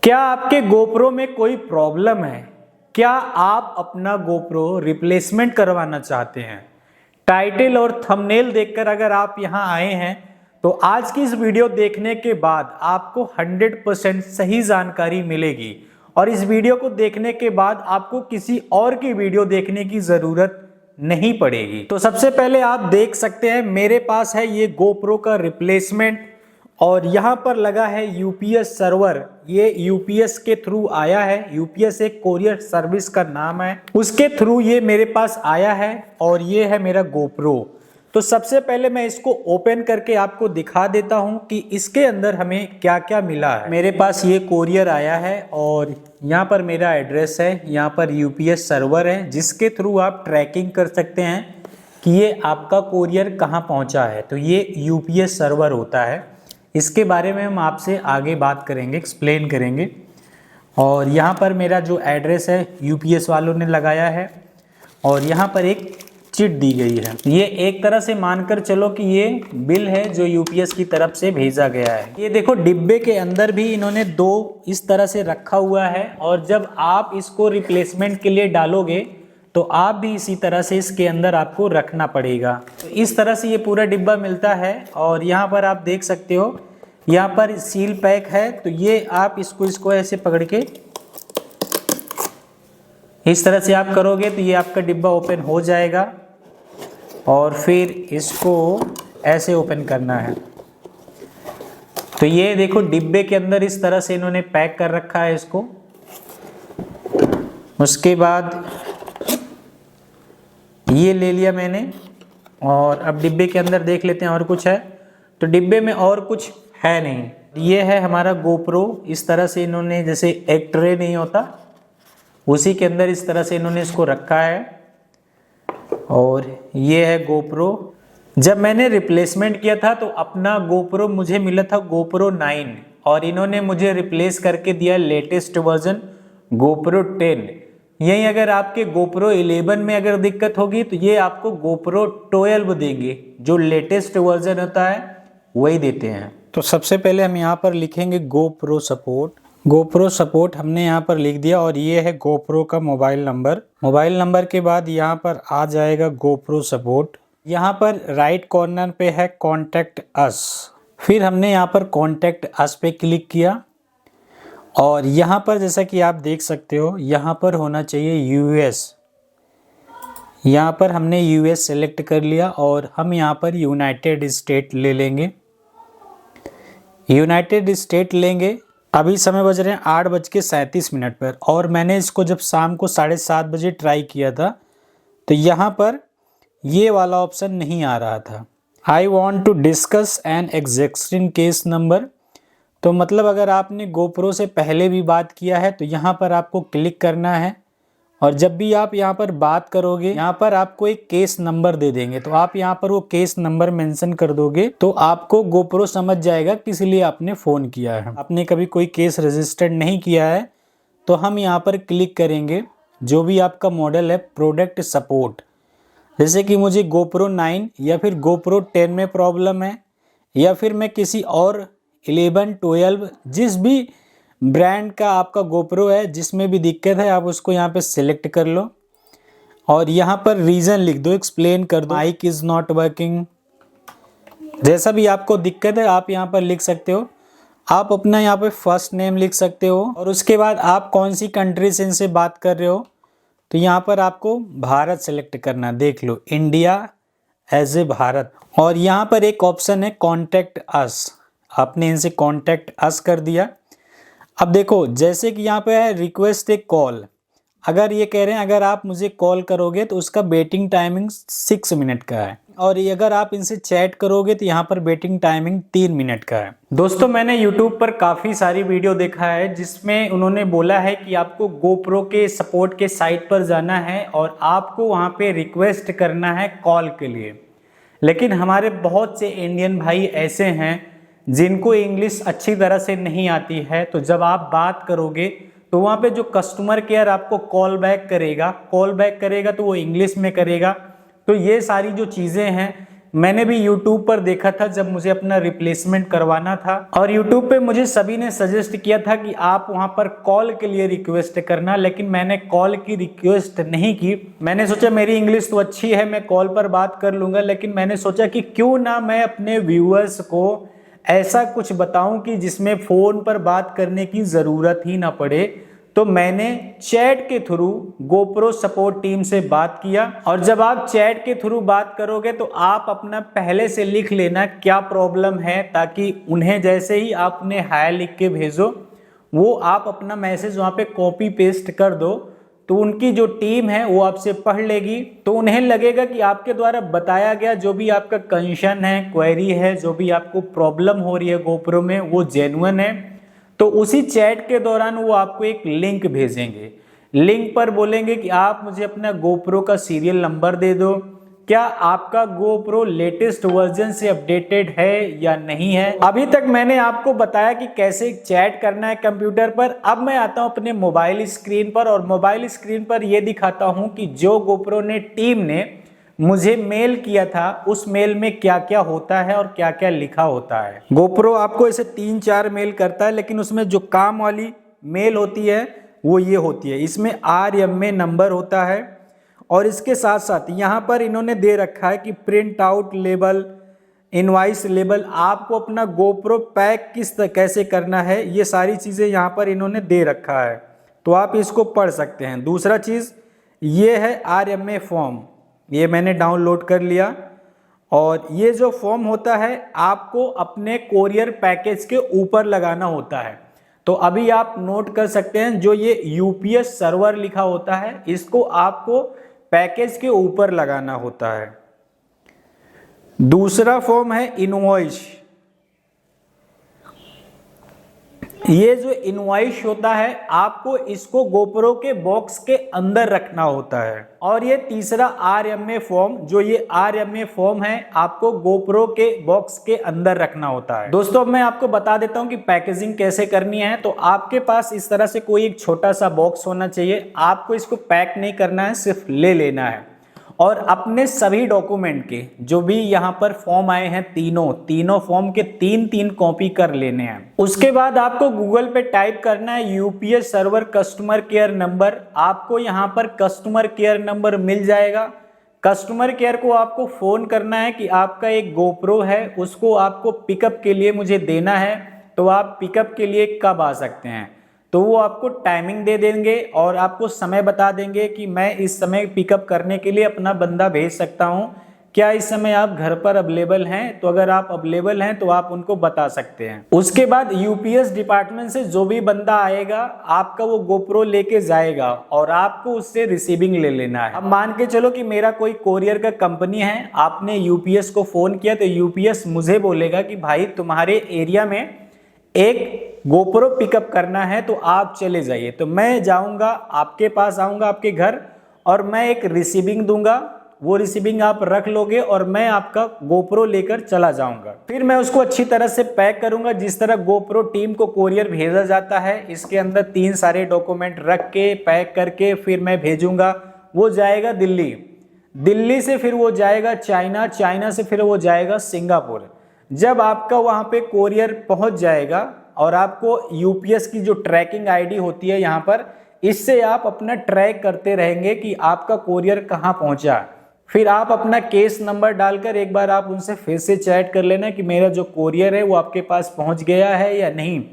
क्या आपके GoPro में कोई प्रॉब्लम है? क्या आप अपना GoPro रिप्लेसमेंट करवाना चाहते हैं? टाइटल और थंबनेल देखकर अगर आप यहां आए हैं तो आज की इस वीडियो देखने के बाद आपको 100% सही जानकारी मिलेगी और इस वीडियो को देखने के बाद आपको किसी और की वीडियो देखने की जरूरत नहीं पड़ेगी। तो सबसे पहले आप देख सकते हैं मेरे पास है ये GoPro का रिप्लेसमेंट और यहाँ पर लगा है यूपीएस सर्वर। ये यूपीएस के थ्रू आया है, यूपीएस एक कोरियर सर्विस का नाम है, उसके थ्रू ये मेरे पास आया है और ये है मेरा GoPro। तो सबसे पहले मैं इसको ओपन करके आपको दिखा देता हूं कि इसके अंदर हमें क्या क्या मिला है। मेरे पास ये कोरियर आया है और यहाँ पर मेरा एड्रेस है, यहाँ पर यूपीएस सर्वर है जिसके थ्रू आप ट्रैकिंग कर सकते हैं कि ये आपका कोरियर कहाँ पहुँचा है। तो ये यूपीएस सर्वर होता है, इसके बारे में हम आपसे आगे बात करेंगे, एक्सप्लेन करेंगे। और यहाँ पर मेरा जो एड्रेस है यूपीएस वालों ने लगाया है और यहाँ पर एक चिट दी गई है। ये एक तरह से मानकर चलो कि ये बिल है जो यूपीएस की तरफ से भेजा गया है। ये देखो डिब्बे के अंदर भी इन्होंने दो इस तरह से रखा हुआ है और जब आप इसको रिप्लेसमेंट के लिए डालोगे तो आप भी इसी तरह से इसके अंदर आपको रखना पड़ेगा। तो इस तरह से ये पूरा डिब्बा मिलता है और यहाँ पर आप देख सकते हो यहाँ पर सील पैक है। तो ये आप इसको ऐसे पकड़ के इस तरह से आप करोगे तो ये आपका डिब्बा ओपन हो जाएगा और फिर इसको ऐसे ओपन करना है। तो ये देखो डिब्बे के अंदर इस तरह से इन्होंने पैक कर रखा है इसको। उसके बाद ये ले लिया मैंने और अब डिब्बे के अंदर देख लेते हैं और कुछ है। तो डिब्बे में और कुछ है नहीं। ये है हमारा GoPro। इस तरह से इन्होंने, जैसे एक ट्रे नहीं होता उसी के अंदर इस तरह से इन्होंने इसको रखा है और ये है GoPro। जब मैंने रिप्लेसमेंट किया था तो अपना GoPro मुझे मिला था GoPro 9 और इन्होंने मुझे रिप्लेस करके दिया लेटेस्ट वर्जन GoPro 10। यही अगर आपके GoPro 11 में अगर दिक्कत होगी तो ये आपको GoPro 12 देंगे, जो लेटेस्ट वर्जन होता है वही देते हैं। तो सबसे पहले हम यहाँ पर लिखेंगे GoPro सपोर्ट। GoPro सपोर्ट हमने यहाँ पर लिख दिया और ये है GoPro का मोबाइल नंबर। मोबाइल नंबर के बाद यहाँ पर आ जाएगा GoPro सपोर्ट। यहाँ पर राइट कॉर्नर पे है कॉन्टैक्ट अस। फिर हमने यहाँ पर कॉन्टैक्ट अस पे क्लिक किया और यहाँ पर जैसा कि आप देख सकते हो यहाँ पर होना चाहिए यूएस। यहाँ पर हमने यूएस सेलेक्ट कर लिया और हम यहाँ पर यूनाइटेड स्टेट ले लेंगे। यूनाइटेड स्टेट लेंगे। अभी समय बज रहे हैं 8:37 पर और मैंने इसको जब शाम को 7:30 बजे ट्राई किया था तो यहाँ पर ये वाला ऑप्शन नहीं आ रहा था। I want to discuss an existing case number. तो मतलब अगर आपने GoPro से पहले भी बात किया है तो यहाँ पर आपको क्लिक करना है और जब भी आप यहाँ पर बात करोगे यहाँ पर आपको एक केस नंबर दे देंगे। तो आप यहाँ पर वो केस नंबर मेंशन कर दोगे तो आपको GoPro समझ जाएगा किस लिए आपने फ़ोन किया है। आपने कभी कोई केस रजिस्टर्ड नहीं किया है तो हम यहाँ पर क्लिक करेंगे जो भी आपका मॉडल है प्रोडक्ट सपोर्ट। जैसे कि मुझे GoPro 9 या फिर GoPro 10 में प्रॉब्लम है या फिर मैं किसी और 11, 12 जिस भी ब्रांड का आपका GoPro है जिसमें भी दिक्कत है आप उसको यहाँ पे सिलेक्ट कर लो और यहाँ पर रीज़न लिख दो, एक्सप्लेन कर दो। माइक इज़ नॉट वर्किंग, जैसा भी आपको दिक्कत है आप यहाँ पर लिख सकते हो। आप अपना यहाँ पे फर्स्ट नेम लिख सकते हो और उसके बाद आप कौन सी कंट्री से इनसे बात कर रहे हो। तो यहाँ पर आपको भारत सेलेक्ट करना, देख लो इंडिया एज ए भारत। और यहाँ पर एक ऑप्शन है कॉन्टैक्ट अस, आपने इनसे कॉन्टैक्ट अस कर दिया। अब देखो जैसे कि यहाँ पे है रिक्वेस्ट ए कॉल। अगर ये कह रहे हैं अगर आप मुझे कॉल करोगे तो उसका वेटिंग टाइमिंग 6 मिनट का है और ये अगर आप इनसे चैट करोगे तो यहाँ पर वेटिंग टाइमिंग 3 मिनट का है। दोस्तों मैंने YouTube पर काफ़ी सारी वीडियो देखा है जिसमें उन्होंने बोला है कि आपको GoPro के सपोर्ट के साइट पर जाना है और आपको वहाँ पे रिक्वेस्ट करना है कॉल के लिए। लेकिन हमारे बहुत से इंडियन भाई ऐसे हैं जिनको इंग्लिश अच्छी तरह से नहीं आती है। तो जब आप बात करोगे तो वहाँ पे जो कस्टमर केयर आपको कॉल बैक करेगा तो वो इंग्लिश में करेगा। तो ये सारी जो चीज़ें हैं मैंने भी YouTube पर देखा था जब मुझे अपना रिप्लेसमेंट करवाना था, और YouTube पे मुझे सभी ने सजेस्ट किया था कि आप वहां पर कॉल के लिए रिक्वेस्ट करना, लेकिन मैंने कॉल की रिक्वेस्ट नहीं की। मैंने सोचा मेरी इंग्लिश तो अच्छी है, मैं कॉल पर बात कर लूंगा, लेकिन मैंने सोचा कि क्यों ना मैं अपने व्यूअर्स को ऐसा कुछ बताऊं कि जिसमें फ़ोन पर बात करने की ज़रूरत ही ना पड़े। तो मैंने चैट के थ्रू गोप्रो सपोर्ट टीम से बात किया, और जब आप चैट के थ्रू बात करोगे तो आप अपना पहले से लिख लेना क्या प्रॉब्लम है, ताकि उन्हें जैसे ही आप उन्हें हाय लिख के भेजो, वो आप अपना मैसेज वहाँ पे कॉपी पेस्ट कर दो, तो उनकी जो टीम है वो आपसे पढ़ लेगी। तो उन्हें लगेगा कि आपके द्वारा बताया गया जो भी आपका कंसर्न है, क्वेरी है, जो भी आपको प्रॉब्लम हो रही है गोप्रो में, वो जेन्युइन है। तो उसी चैट के दौरान वो आपको एक लिंक भेजेंगे। लिंक पर बोलेंगे कि आप मुझे अपना गोप्रो का सीरियल नंबर दे दो, क्या आपका गोप्रो लेटेस्ट वर्जन से अपडेटेड है या नहीं है। अभी तक मैंने आपको बताया कि कैसे चैट करना है कंप्यूटर पर। अब मैं आता हूं अपने मोबाइल स्क्रीन पर, और मोबाइल स्क्रीन पर यह दिखाता हूं कि जो गोप्रो ने टीम ने मुझे मेल किया था उस मेल में क्या क्या होता है और क्या क्या लिखा होता है। गोप्रो आपको ऐसे 3-4 मेल करता है, लेकिन उसमें जो काम वाली मेल होती है वो ये होती है। इसमें RMA नंबर होता है, और इसके साथ साथ यहाँ पर इन्होंने दे रखा है कि print out label, invoice label, आपको अपना गोप्रो पैक कैसे करना है, ये सारी चीज़ें यहाँ पर इन्होंने दे रखा है, तो आप इसको पढ़ सकते हैं। दूसरा चीज़ ये है RMA फॉर्म, ये मैंने डाउनलोड कर लिया, और ये जो फॉर्म होता है आपको अपने कोरियर पैकेज के ऊपर लगाना होता है। तो अभी आप नोट कर सकते हैं, जो ये UPS सर्वर लिखा होता है इसको आपको पैकेज के ऊपर लगाना होता है। दूसरा फॉर्म है इनवॉइस। ये जो इनवॉइस होता है आपको इसको गोप्रो के बॉक्स के अंदर रखना होता है। और ये तीसरा RMA फॉर्म, जो ये RMA फॉर्म है आपको गोप्रो के बॉक्स के अंदर रखना होता है। दोस्तों अब मैं आपको बता देता हूं कि पैकेजिंग कैसे करनी है। तो आपके पास इस तरह से कोई एक छोटा सा बॉक्स होना चाहिए। आपको इसको पैक नहीं करना है, सिर्फ ले लेना है, और अपने सभी डॉक्यूमेंट के जो भी यहाँ पर फॉर्म आए हैं तीनों फॉर्म के 3-3 कॉपी कर लेने हैं। उसके बाद आपको गूगल पे टाइप करना है UPS server customer care number. आपको यहाँ पर कस्टमर केयर नंबर मिल जाएगा। कस्टमर केयर को आपको फोन करना है कि आपका एक गोप्रो है, उसको आपको पिकअप के लिए मुझे देना है, तो आप पिकअप के लिए कब आ सकते हैं। तो वो आपको टाइमिंग दे देंगे और आपको समय बता देंगे कि मैं इस समय पिकअप करने के लिए अपना बंदा भेज सकता हूं, क्या इस समय आप घर पर अवेलेबल हैं। तो अगर आप अवेलेबल हैं तो आप उनको बता सकते हैं। उसके बाद UPS डिपार्टमेंट से जो भी बंदा आएगा आपका वो गोप्रो लेके जाएगा, और आपको उससे रिसीविंग ले लेना है। अब मान के चलो कि मेरा कोई कोरियर का कंपनी है, आपने UPS को फोन किया, तो UPS मुझे बोलेगा कि भाई तुम्हारे एरिया में एक गोप्रो पिकअप करना है तो आप चले जाइए। तो मैं जाऊंगा, आपके पास आऊंगा आपके घर, और मैं एक रिसीविंग दूंगा, वो रिसीविंग आप रख लोगे और मैं आपका गोप्रो लेकर चला जाऊंगा। फिर मैं उसको अच्छी तरह से पैक करूंगा, जिस तरह गोप्रो टीम को कोरियर भेजा जाता है। इसके अंदर 3 सारे डॉक्यूमेंट रख के पैक करके फिर मैं भेजूंगा। वो जाएगा दिल्ली, दिल्ली से फिर वो जाएगा चाइना, चाइना से फिर वो जाएगा सिंगापुर। जब आपका वहां पे कोरियर पहुंच जाएगा और आपको UPS की जो ट्रैकिंग ID होती है यहाँ पर, इससे आप अपना ट्रैक करते रहेंगे कि आपका कोरियर कहाँ पहुंचा। फिर आप अपना केस नंबर डालकर एक बार आप उनसे फिर से चैट कर लेना कि मेरा जो कोरियर है वो आपके पास पहुंच गया है या नहीं,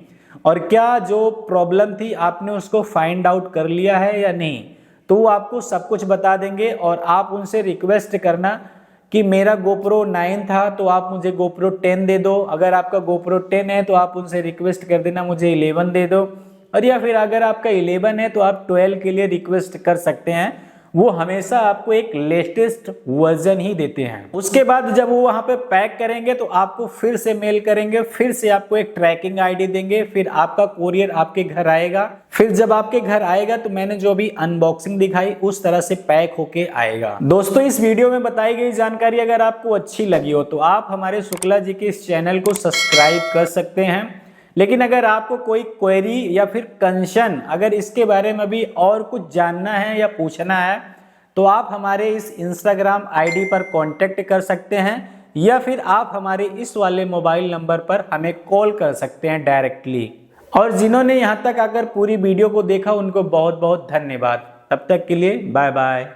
और क्या जो प्रॉब्लम थी आपने उसको फाइंड आउट कर लिया है या नहीं। तो वो आपको सब कुछ बता देंगे, और आप उनसे रिक्वेस्ट करना कि मेरा गोप्रो 9 था तो आप मुझे गोप्रो 10 दे दो। अगर आपका गोप्रो 10 है तो आप उनसे रिक्वेस्ट कर देना मुझे 11 दे दो, और या फिर अगर आपका 11 है तो आप 12 के लिए रिक्वेस्ट कर सकते हैं। वो हमेशा आपको एक लेटेस्ट वर्जन ही देते हैं। उसके बाद जब वो वहां पे पैक करेंगे तो आपको फिर से मेल करेंगे, फिर से आपको एक ट्रैकिंग ID देंगे, फिर आपका कोरियर आपके घर आएगा। फिर जब आपके घर आएगा तो मैंने जो भी अनबॉक्सिंग दिखाई उस तरह से पैक होके आएगा। दोस्तों इस वीडियो में बताई गई जानकारी अगर आपको अच्छी लगी हो तो आप हमारे शुक्ला जी के इस चैनल को सब्सक्राइब कर सकते हैं। लेकिन अगर आपको कोई क्वेरी या फिर कंसर्न, अगर इसके बारे में भी और कुछ जानना है या पूछना है, तो आप हमारे इस इंस्टाग्राम ID पर कांटेक्ट कर सकते हैं, या फिर आप हमारे इस वाले मोबाइल नंबर पर हमें कॉल कर सकते हैं डायरेक्टली। और जिन्होंने यहाँ तक आकर पूरी वीडियो को देखा उनको बहुत बहुत धन्यवाद। तब तक के लिए बाय बाय।